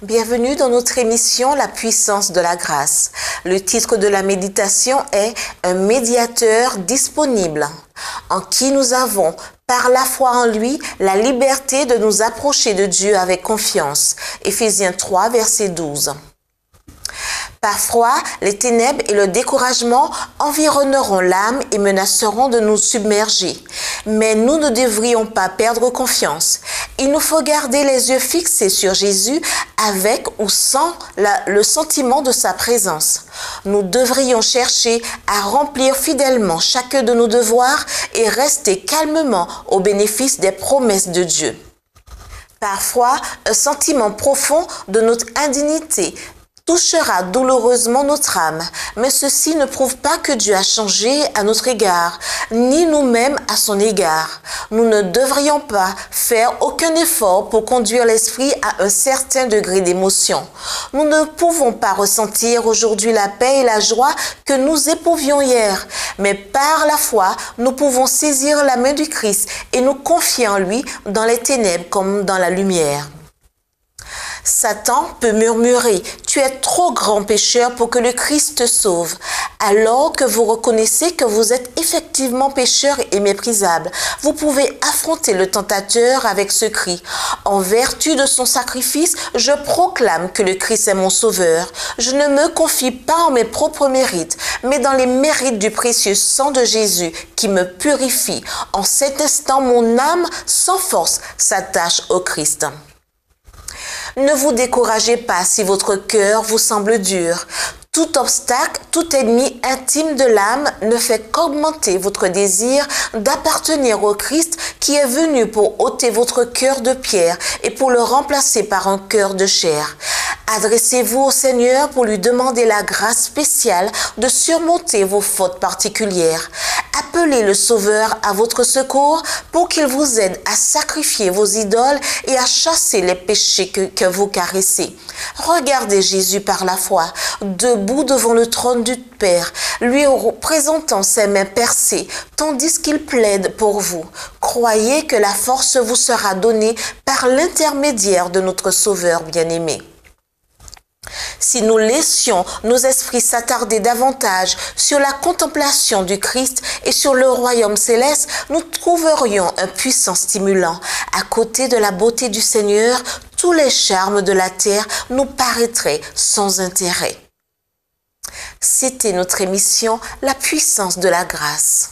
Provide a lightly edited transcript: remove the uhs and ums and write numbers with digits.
Bienvenue dans notre émission La puissance de la grâce. Le titre de la méditation est Un médiateur disponible, en qui nous avons, par la foi en lui, la liberté de nous approcher de Dieu avec confiance. Éphésiens 3, verset 12. Parfois, les ténèbres et le découragement environneront l'âme et menaceront de nous submerger. Mais nous ne devrions pas perdre confiance. Il nous faut garder les yeux fixés sur Jésus avec ou sans le sentiment de sa présence. Nous devrions chercher à remplir fidèlement chacun de nos devoirs et rester calmement au bénéfice des promesses de Dieu. Parfois, un sentiment profond de notre indignité touchera douloureusement notre âme, mais ceci ne prouve pas que Dieu a changé à notre égard, ni nous-mêmes à son égard. Nous ne devrions pas faire aucun effort pour conduire l'esprit à un certain degré d'émotion. Nous ne pouvons pas ressentir aujourd'hui la paix et la joie que nous éprouvions hier, mais par la foi, nous pouvons saisir la main du Christ et nous confier en lui dans les ténèbres comme dans la lumière. Satan peut murmurer « Tu es trop grand pécheur pour que le Christ te sauve », alors que vous reconnaissez que vous êtes effectivement pécheur et méprisable. Vous pouvez affronter le tentateur avec ce cri « En vertu de son sacrifice, je proclame que le Christ est mon sauveur. Je ne me confie pas en mes propres mérites, mais dans les mérites du précieux sang de Jésus qui me purifie. En cet instant, mon âme sans force s'attache au Christ. » Ne vous découragez pas si votre cœur vous semble dur. Tout obstacle, tout ennemi intime de l'âme ne fait qu'augmenter votre désir d'appartenir au Christ qui est venu pour ôter votre cœur de pierre et pour le remplacer par un cœur de chair. Adressez-vous au Seigneur pour lui demander la grâce spéciale de surmonter vos fautes particulières. Appelez le Sauveur à votre secours pour qu'il vous aide à sacrifier vos idoles et à chasser les péchés que vous caressez. Regardez Jésus par la foi, debout devant le trône du Père, lui présentant ses mains percées, tandis qu'il plaide pour vous. Croyez que la force vous sera donnée par l'intermédiaire de notre Sauveur bien-aimé. Si nous laissions nos esprits s'attarder davantage sur la contemplation du Christ et sur le royaume céleste, nous trouverions un puissant stimulant. À côté de la beauté du Seigneur, tous les charmes de la terre nous paraîtraient sans intérêt. C'était notre émission La puissance de la grâce.